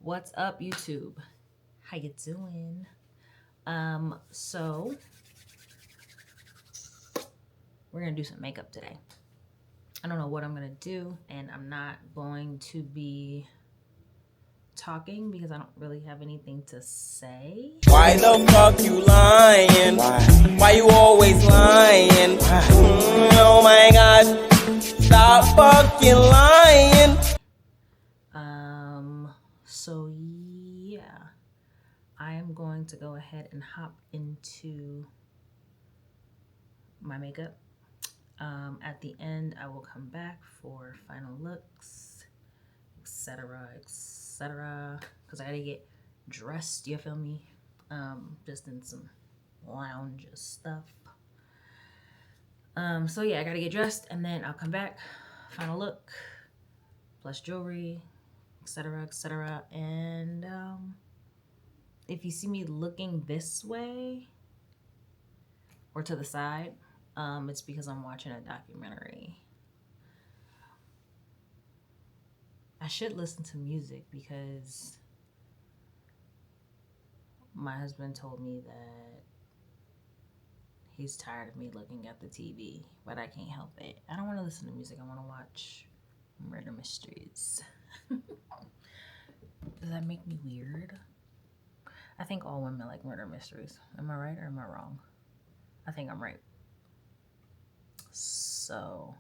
What's up, YouTube? How you doing? So we're gonna do some makeup today. I don't know what I'm gonna do, and I'm not going to be talking because I don't really have anything to say. Why the fuck you lying? Why you always lying? Oh my god, stop fucking lying. So yeah, I am going to go ahead and hop into my makeup. At the end, I will come back for final looks, etc., etc. Because I gotta get dressed. You feel me? Just in some lounge stuff. So yeah, I gotta get dressed, and then I'll come back, final look, plus jewelry, etc., etc. And if you see me looking this way or to the side, it's because I'm watching a documentary. I should listen to music because my husband told me that he's tired of me looking at the TV, but I can't help it. I don't want to listen to music. I want to watch murder mysteries. Does that make me weird? I think all women like murder mysteries. Am I right or am I wrong? I think I'm right. So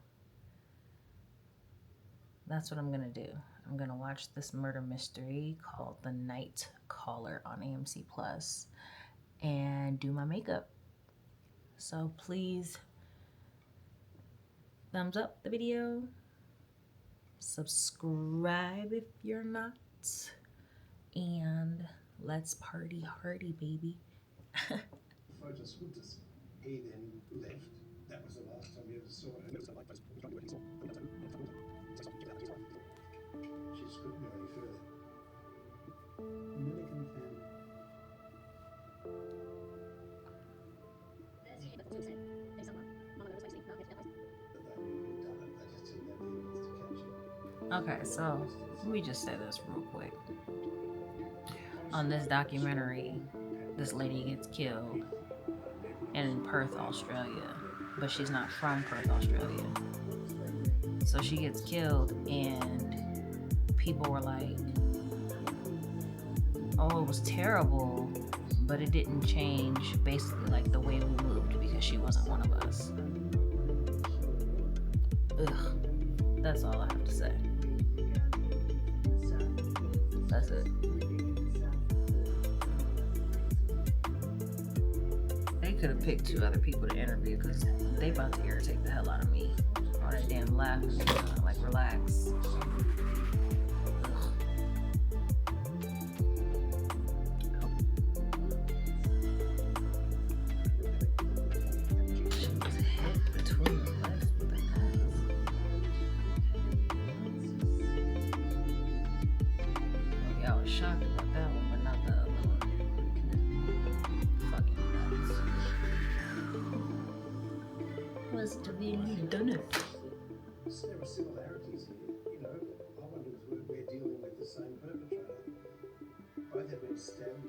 that's what I'm gonna do. I'm gonna watch this murder mystery called The Night Caller on AMC Plus and do my makeup. So please thumbs up the video, subscribe if you're not, and let's party hardy, baby. Photos. He then left. That was the last time you ever saw her. She just couldn't go any further. Milligan family. Okay, so let me just say this real quick. On this documentary, this lady gets killed in Perth, Australia, but she's not from Perth, Australia. So she gets killed, and people were like, oh, it was terrible, but it didn't change basically like the way we moved because she wasn't one of us. Ugh, that's all I have to say. That's it. They could have picked 2 other people to interview because they about to irritate the hell out of me. All that damn laughing, like relax. She was hit between the legs with an axe. Yeah, I was shocked about that one, but not the other one. Fucking nuts. Must have really done it. There are similarities here. You know, I wonder if we're dealing with the same perpetrator. Both have been stabbed.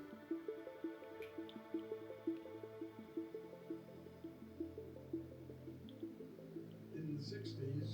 In the 60s,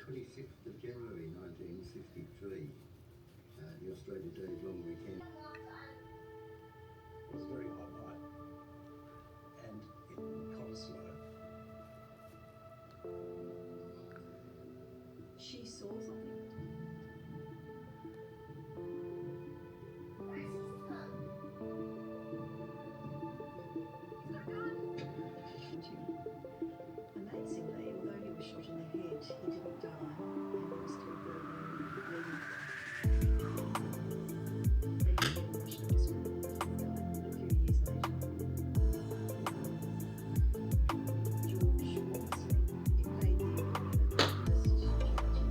26th of January 1963, the Australia Day's long weekend. It was a very hot night, and in Cottesloe, She saw something. Amazingly, although he was shot in the head, he didn't die, and he was still bleeding. They did get rushed to hospital a few years later. George Watson, he played the organ at the first church in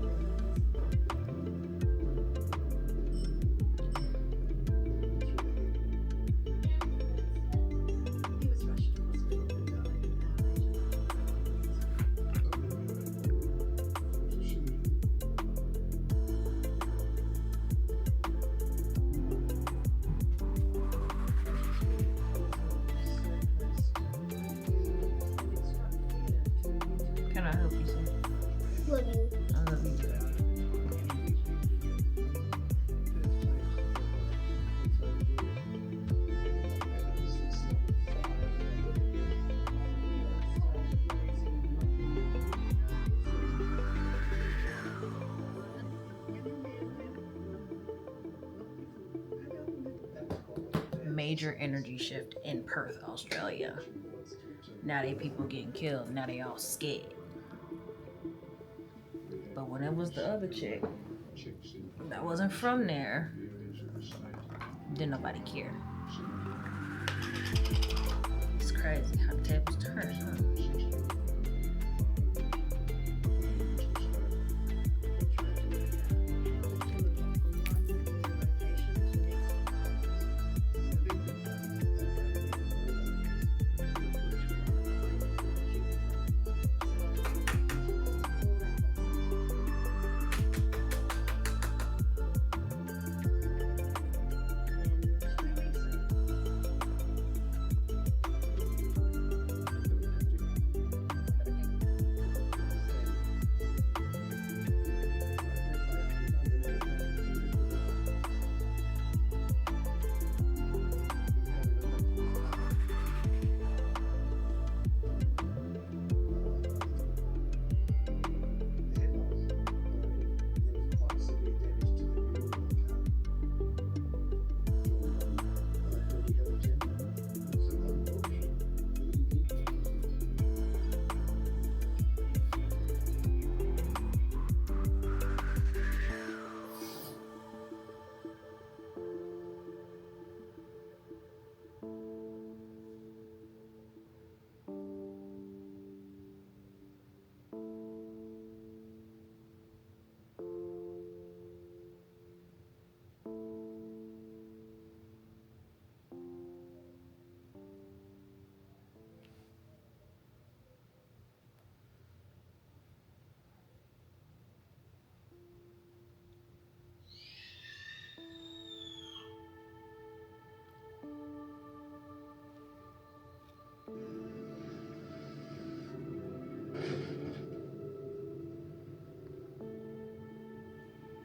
He was rushed to hospital and died an hour later. Can I help you, sir? Love you. I love you. Major energy shift in Perth, Australia. Now they people getting killed. Now they all scared. But when it was the other chick that wasn't from there, didn't nobody care. It's crazy how the tables turn, huh?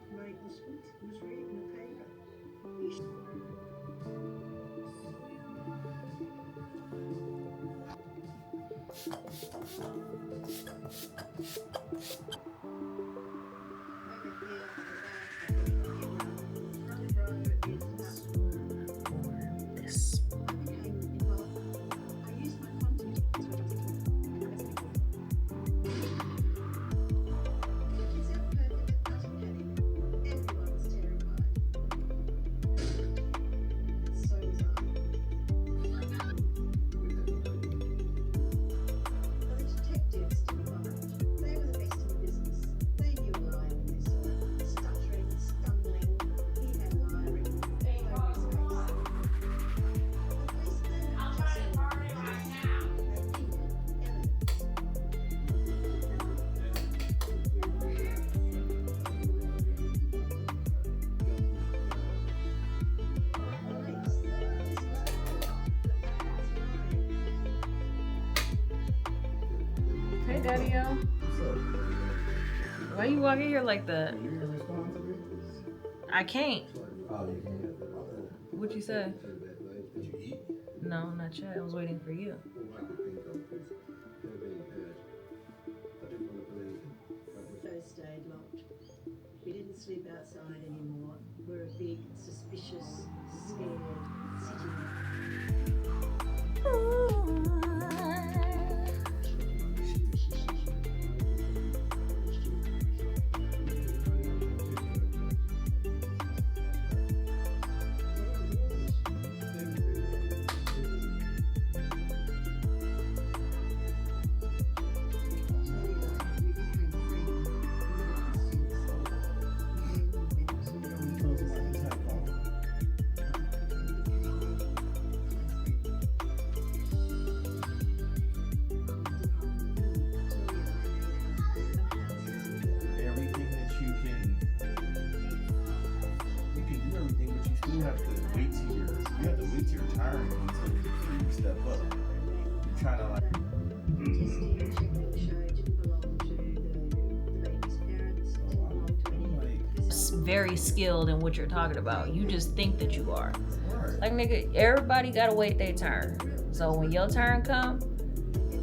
Mate was reading the paper. This. Hey, Daddy-o. Why you walking here like that? You can respond to me? I can't. Oh, you can. What'd you say? Did you eat? No, not yet. I was waiting for you. Those stayed locked. We didn't sleep outside anymore. We're a big, suspicious, scared city. Everything that you can do everything, but you still have to wait till you have to wait till you're tired until you step up. You're trying to like. Testing and checking showed didn't belong to the baby's parents, didn't belong to anyone. Very skilled in what you're talking about. You just think that you are. Right. Like, nigga, everybody gotta wait their turn. So when your turn come,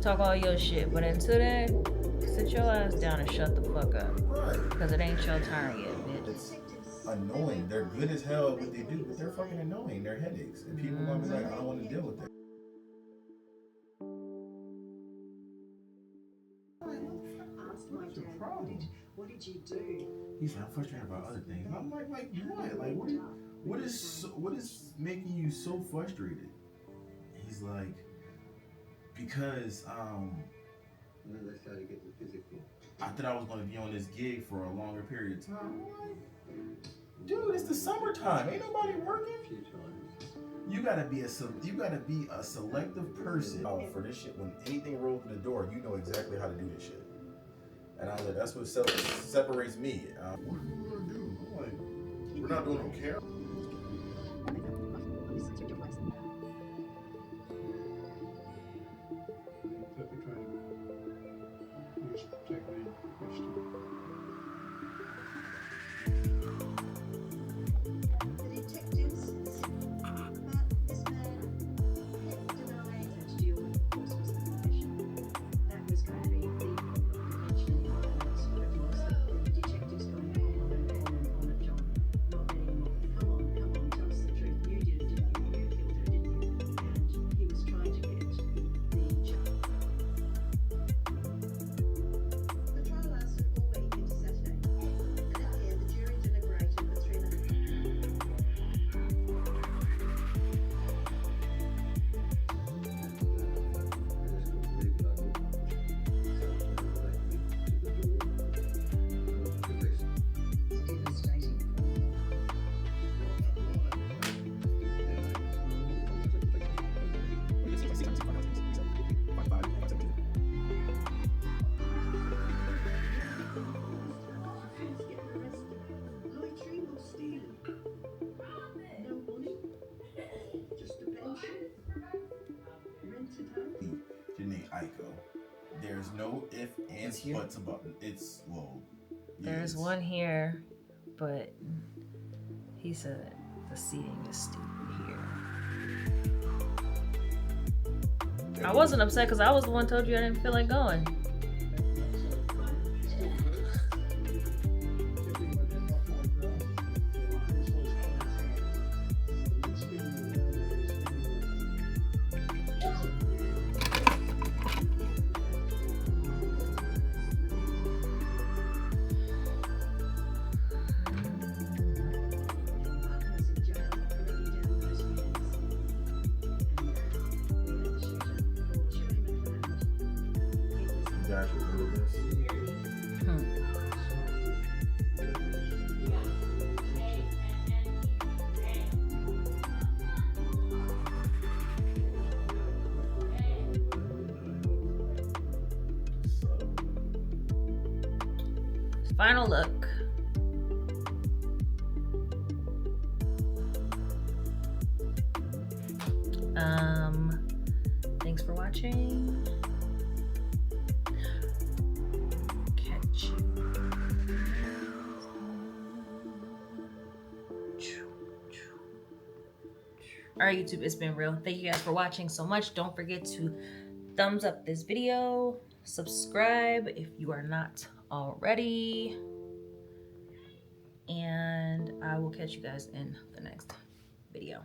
talk all your shit. But until then, sit your ass down and shut the fuck up. Right. Because it ain't your turn yet, bitch. It's annoying. They're good as hell at what they do, but they're fucking annoying. They're headaches. And people gonna be like, I don't want to deal with that. Asked my dad, what did you do? He's like, I'm frustrated about other things. And I'm like what? Like, what is making you so frustrated? He's like, because And then they started getting physical. I thought I was going to be on this gig for a longer period of time. I'm like, dude, it's the summertime. Ain't nobody working. A few times. You gotta be a selective person. Oh, for this shit, when anything rolls in the door, you know exactly how to do this shit. And I was like, that's what separates me. What are we gonna do? I'm like, we're not doing no care. Perpetrator was taken in question. The detectives said this man kept denying that to deal with, of course, was the confession. That was going to be the problem eventually. That's what it was. The detectives going on and on and on at John. Not anymore. Come on, tell us the truth. You did it, didn't you? You killed her, didn't you? And he was trying to get the charge. The trial lasted all week into Saturday. And at the end, the jury deliberated for 3 nights. Devastating. Get arrested. Loitering or stealing. No money. Just a pension. Rented home. Janae Aiko. There's no if, ands, buts about it. It's, well, yeah, There's it's- one here, but he said the seating is stupid here. I wasn't upset because I was the one who told you I didn't feel like going. Partners in jail already down those units. And we had the shooter called Shirley McLeod. It was You guys will do this. Final look. Thanks for watching. Catch you All right, YouTube, it's been real. Thank you guys for watching so much. Don't forget to thumbs up this video, subscribe if you are not already, and I will catch you guys in the next video.